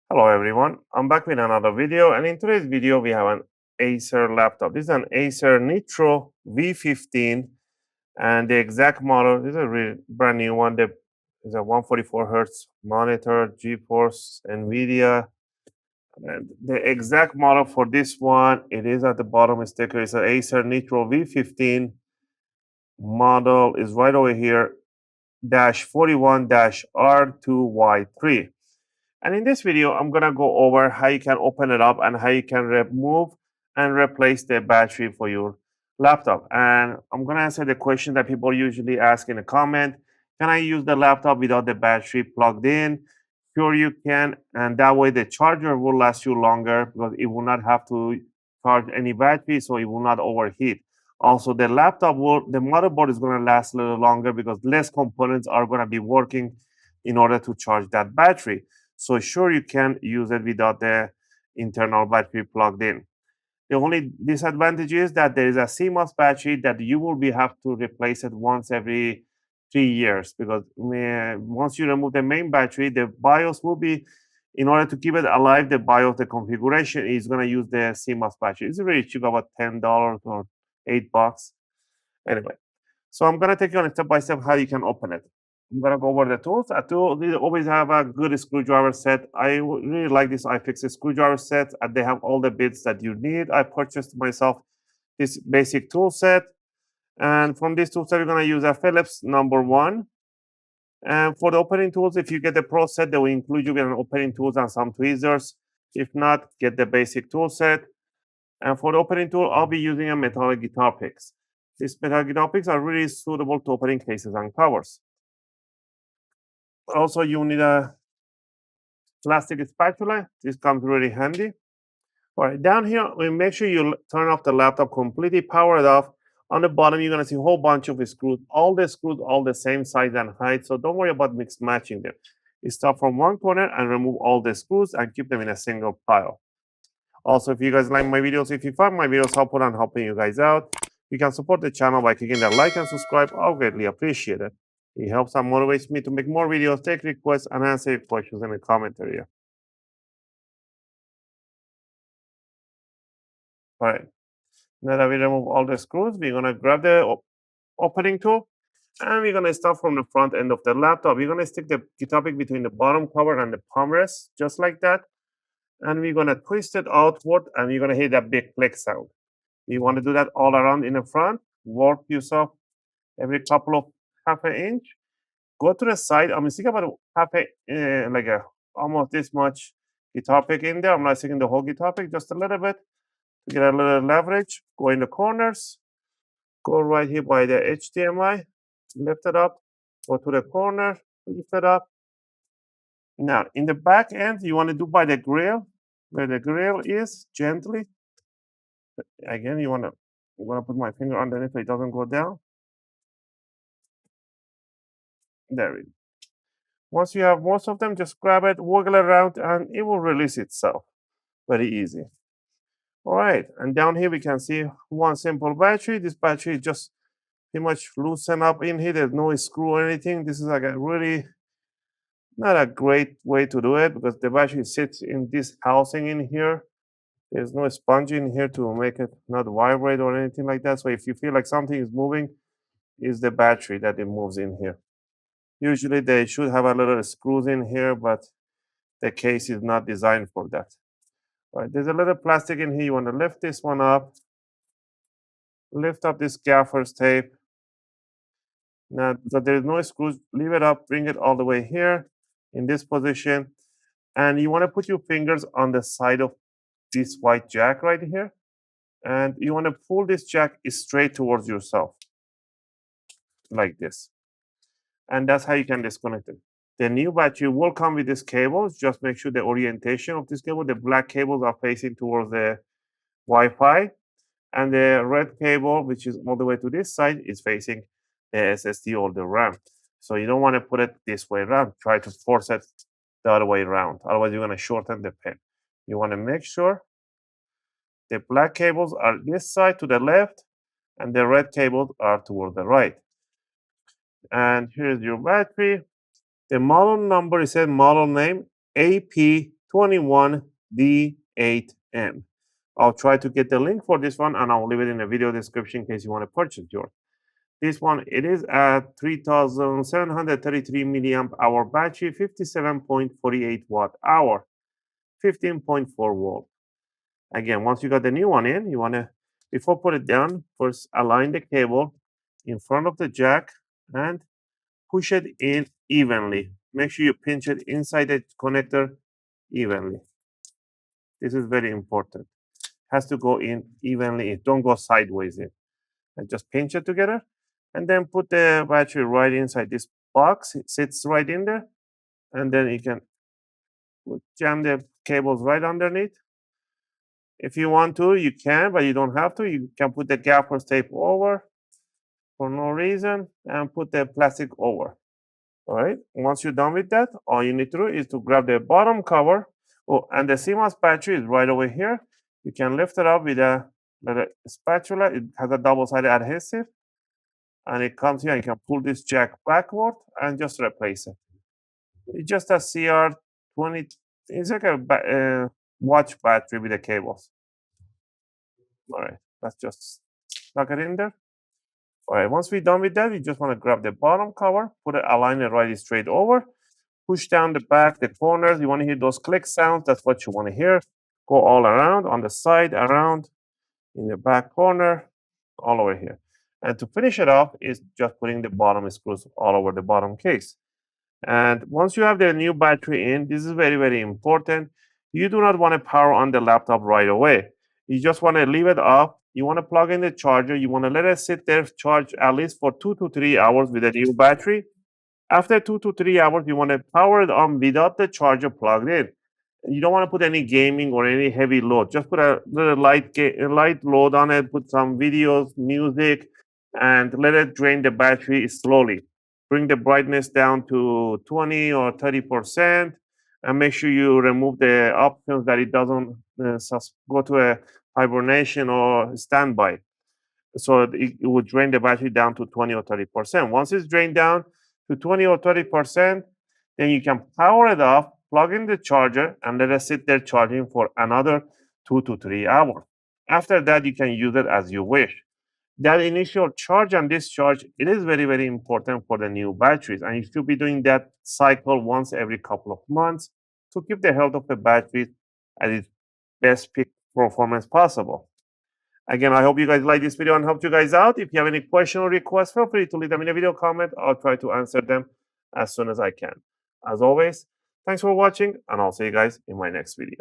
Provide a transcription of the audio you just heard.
Hello everyone, I'm back with another video, and in today's video we have an Acer laptop. This is an Acer Nitro V15, and the exact model this is a really brand new one. There is a 144 Hz monitor, GeForce, NVIDIA, and the exact model for this one, it is at the bottom sticker. It's an Acer Nitro V15 model is right over here, -41 R2Y3. And in this video, I'm going to go over how you can open it up and how you can remove and replace the battery for your laptop. And I'm going to answer the question that people usually ask in a comment. Can I use the laptop without the battery plugged in? Sure you can. And that way the charger will last you longer because it will not have to charge any battery, so it will not overheat. Also, the motherboard is going to last a little longer because less components are going to be working in order to charge that battery. So sure, you can use it without the internal battery plugged in. The only disadvantage is that there is a CMOS battery that you will have to replace it once every 3 years, because once you remove the main battery, the BIOS will be, in order to keep it alive, the BIOS, the configuration is going to use the CMOS battery. It's really cheap, about $10 or $8. Anyway, so I'm going to take you on a step-by-step how you can open it. I'm going to go over the tools. A tool, they always have a good screwdriver set. I really like this iFixit screwdriver set, and they have all the bits that you need. I purchased myself this basic tool set. And from this tool set, we're going to use a Phillips #1. And for the opening tools, if you get the Pro set, they will include you with an opening tools and some tweezers. If not, get the basic tool set. And for the opening tool, I'll be using a metallic guitar picks. These metallic guitar picks are really suitable to opening cases and covers. Also, you need a plastic spatula. This comes really handy. All right, down here, we make sure you turn off the laptop completely, power it off. On the bottom, you're going to see a whole bunch of screws. All the screws, all the same size and height, so don't worry about matching them. You start from one corner and remove all the screws and keep them in a single pile. Also, if you guys like my videos, if you find my videos helpful and helping you guys out, you can support the channel by clicking that like and subscribe. I'll greatly appreciate it. It helps and motivates me to make more videos, take requests, and answer your questions in the comment area. All right. Now that we remove all the screws, we're going to grab the opening tool, and we're going to start from the front end of the laptop. We're going to stick the guitar pick between the bottom cover and the palm rest, just like that. And we're going to twist it outward, and we're going to hear that big click sound. You want to do that all around in the front. Work yourself every couple of half an inch. Go to the side. I'm sticking about almost this much guitar pick in there. I'm not sticking the whole guitar pick, just a little bit to get a little leverage. Go in the corners. Go right here by the HDMI. Lift it up. Go to the corner. Lift it up. Now, in the back end, you want to do by the grill, where the grill is, gently. Again, you want to put my finger underneath so it doesn't go down. There it is. Once you have most of them, just grab it, wiggle it around, and it will release itself. Very easy. All right, and down here we can see one simple battery. This battery is just pretty much loosened up in here. There's no screw or anything. This is like a really not a great way to do it because the battery sits in this housing in here. There's no sponge in here to make it not vibrate or anything like that. So if you feel like something is moving, it's the battery that it moves in here. Usually they should have a little screws in here, but the case is not designed for that. All right, there's a little plastic in here. You want to lift this one up. Lift up this gaffer's tape. Now, so there's no screws, leave it up, bring it all the way here in this position. And you want to put your fingers on the side of this white jack right here. And you want to pull this jack straight towards yourself, like this. And that's how you can disconnect it. The new battery will come with this cable. Just make sure the orientation of this cable, the black cables are facing towards the Wi-Fi. And the red cable, which is all the way to this side, is facing the SSD or the RAM. So you don't want to put it this way around. Try to force it the other way around. Otherwise, you're going to shorten the pin. You want to make sure the black cables are this side to the left and the red cables are toward the right. And here's your battery. The model number is a model name AP21D8N. I'll try to get the link for this one, and I'll leave it in the video description in case you want to purchase yours. This one, it is a 3,733 milliamp hour battery, 57.48 watt hour, 15.4 volt. Again, once you got the new one in, you want to, before put it down, first align the cable in front of the jack and push it in evenly. Make sure you pinch it inside the connector evenly. This is very important. Has to go in evenly. Don't go sideways in. And just pinch it together, and then put the battery right inside this box. It sits right in there, and then you can jam the cables right underneath. If you want to, you can, but you don't have to. You can put the gaffer's tape over for no reason and put the plastic over. All right. Once you're done with that, all you need to do is to grab the bottom cover. Oh, and the CMOS battery is right over here. You can lift it up with a little spatula. It has a double-sided adhesive, and it comes here. You can pull this jack backward and just replace it. It's just a CR20. It's like a watch battery with the cables. All right, let's just plug it in there. All right, once we're done with that, you just want to grab the bottom cover, put it, align it right straight over, push down the back, the corners. You want to hear those click sounds. That's what you want to hear. Go all around, on the side, around, in the back corner, all over here. And to finish it off is just putting the bottom screws all over the bottom case. And once you have the new battery in, this is very, very important. You do not want to power on the laptop right away. You just want to leave it off. You want to plug in the charger. You want to let it sit there, charge at least for 2 to 3 hours with a new battery. After 2 to 3 hours, you want to power it on without the charger plugged in. You don't want to put any gaming or any heavy load. Just put a little light load on it, put some videos, music, and let it drain the battery slowly. Bring the brightness down to 20 or 30%, and make sure you remove the options that it doesn't go to a hibernation or standby. So it would drain the battery down to 20 or 30%. Once it's drained down to 20 or 30%, then you can power it off, plug in the charger, and let it sit there charging for another 2 to 3 hours. After that, you can use it as you wish. That initial charge and discharge, it is very, very important for the new batteries. And you should be doing that cycle once every couple of months to keep the health of the battery at its best peak performance possible. Again, I hope you guys like this video and helped you guys out. If you have any question or requests, feel free to leave them in a video comment. I'll try to answer them as soon as I can. As always, thanks for watching, and I'll see you guys in my next video.